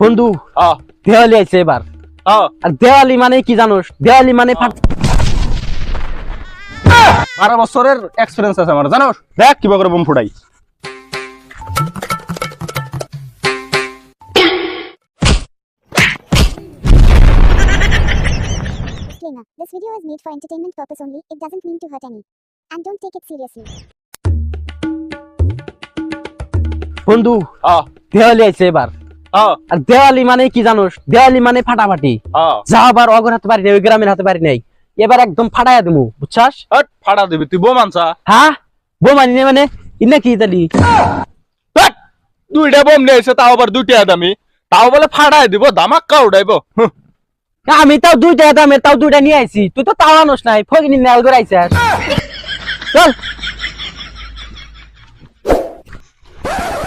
বন্ধু দেওয়ালি আইছে এবার। আর দেওয়ালি মানে কি জানোস? দেওয়ালি মানে 12 বছরের এক্সপেরিয়েন্স আছে আমার, জানোস? দেখ কিভাবে করে বোম ফুটাই। Disclaimer. This video is made for entertainment purpose only. It doesn't mean to hurt any. And don't take it seriously. বন্ধু দেওয়ালি আইছে এবার। আর দেওয়ালি মানে কি জানোস? দেওয়ালি মানে ফাটাফাটি। যা আবার অগর হাতে পারি নাই, ওই গ্রামের হাতে পারি নাই, এবার একদম ফাটাইয়া দেবো, বুঝছাস? ফাটা দিবি তুই? বোম আনছা? হ্যাঁ, বোম আনি মানে ইনা কি ইতালি? দুইটা বোম নিয়ে এসে, তাও আবার দুইটা দামি, তাও বলে ফাটাই দিব, ধামাক্কা উড়াইব। আমি তাও দুইটা দামের, তাও দুইটা নিয়ে আইছি, তুই তো তাও আনোস নাই, ফকিনি নাল করে আইছিস। চল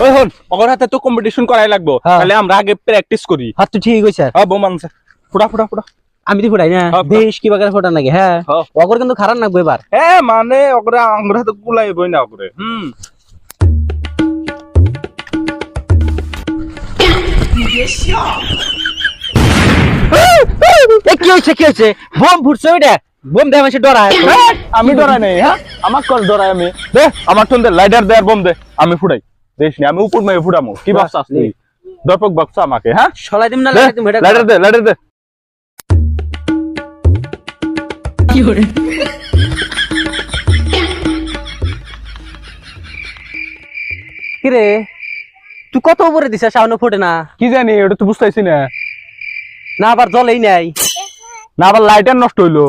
ওই হন, অগর হাতে তো কম্পিটিশন করাই লাগবো, তাহলে আমরা আগে প্র্যাকটিস করি। হাত তো ঠিক হইছে। বোম আনছে, ফুটা ফুটা ফুটা। আমি তো ফুটাই না, দেশ কি বাগারে ফোটা নাকি? হ্যাঁ, অগর কিন্তু খারাপ নাকবো এবার। হ্যাঁ মানে অগরে আঙ্গুর হাতে গুলাইবই না অগরে। কি হয়েছে কি হয়েছে? বোম ফুটছে ওইটা, বোম দেয় মানুষ ডরায়। আমি ডরাই নাই, হ্যাঁ আমার কল ডরাই আমি। দে আমার টোন দে, লাইটার দে আর বোম দে, আমি ফুটাই। দেশ নি আমি উপর মেয়ে ফুটামো, কি ভাবছাস তুই? দর্পক ভাবছা আমাকে? হ্যাঁ সলাই দিম না, লাইটার দে, লাইটার দে। কি হরে কিরে, তুই কত উপরে দিছিস, সামনে ফোটে না? কি জানি, ওটা তো বুঝতেছি না। না আবার জলেই নাই, না আবার লাইটার নষ্ট হইলো।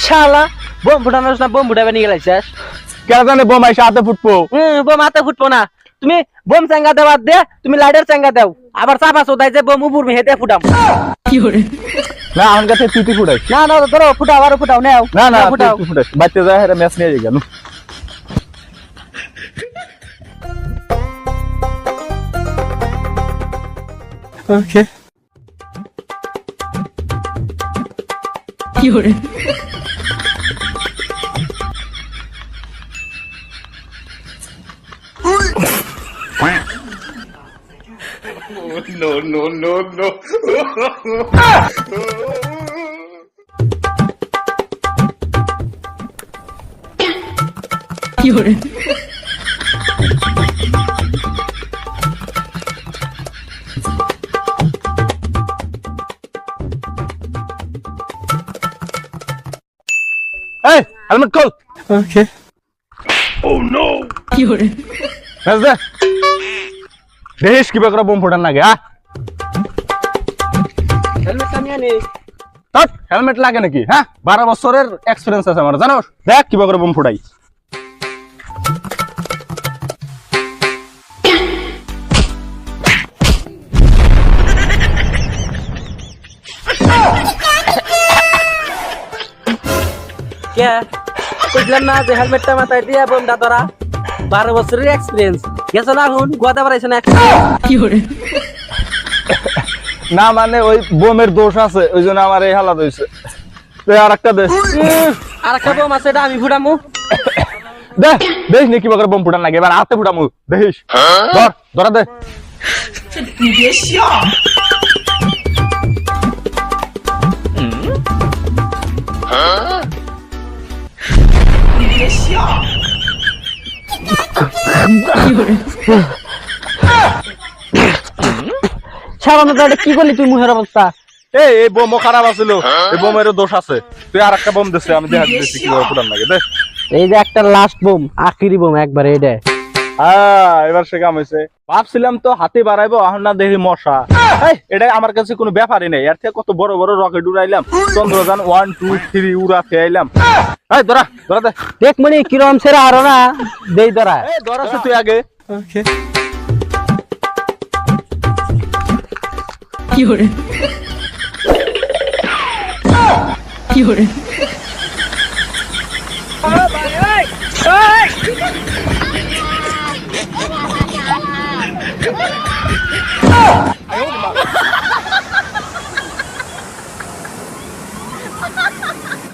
শালা বোম ফুটানোস না, বোম ফুটাবে নিয়ে গেলাইছিস। কেন জানে বোম আইসা হাতে ফুটবো? বোম হাতে ফুটবো না, তুমি বোম চাঙ্গা দেওয়ার দে, তুমি লাইটার চাঙ্গা দাও, আবার চাপা চোদাই যে বোম উপর হেতে ফুটাম। কি হরে না আমার কাছে তুই ফুটাই। না না ধরো, ফুটাও আর ফুটাও, নাও। না না ফুটাও, ফুটাই, বাচ্চা যায় হেরে ম্যাচ নিয়ে যাই কেন? ওকে কি হরে No. কি হরে এই হেলমেট খোল। ওকে Oh no! কি হরে দেশ কি বেকরা বোম ফোটার নাকি? হেলমেট কামিয়া নে। হেলমেট লাগে নাকি? হ্যাঁ 12 বছরের এক্সপেরিয়েন্স আছে আমার, জানোস? দেখ কি বেকরা বোম ফুটাই। কে বুঝলাম না যে হেলমেটটা মাথায় দিয়া বোমটা ধরা। 12 বছরের এক্সপিরিয়েন্স গেছো না, এখন গোয়াতে পারাইছে না। কি হরে না মানে ওই বোমের দোষ আছে, ওই জন্য আমার এই হালাত হয়েছে। আর একটা দে, আর একটা বোম আছে, এটা আমি ফুটামু। দেখ দেখ নি কি বেকরা বোম ফুটার নাকি? এবার হাতে ফুটামু, দেখিস। ধর ধরা দে। সামান্য কি করলি তুই? মুখের অবস্থা এই বোম খারাপ আছিল, এই বোমেরও দোষ আছে। তুই আর একটা বোম দিছিস, আমি দেখা দিচ্ছি কিভাবে ফুটার লাগে। দে এই যে একটা লাস্ট বোম, আখিরি বোম একবারে এটা। এবার সে কাম হয়েছে। ভাবছিলাম তো হাতে বাড়াইবো, এখন না দেখি মশা। এটা আমার কাছে কোনো ব্যাপারই নেই, এর থেকে কত বড় বড় রকেট উড়াইলাম, চন্দ্রযান 1 2 3 উড়া খেয়াইলাম। ধরা ধরা দে, দেখ মনি কিরম ছেড়া আরো না দেই ধরা। ধরাছে তুই আগে। কি হরে কি হরে Hey!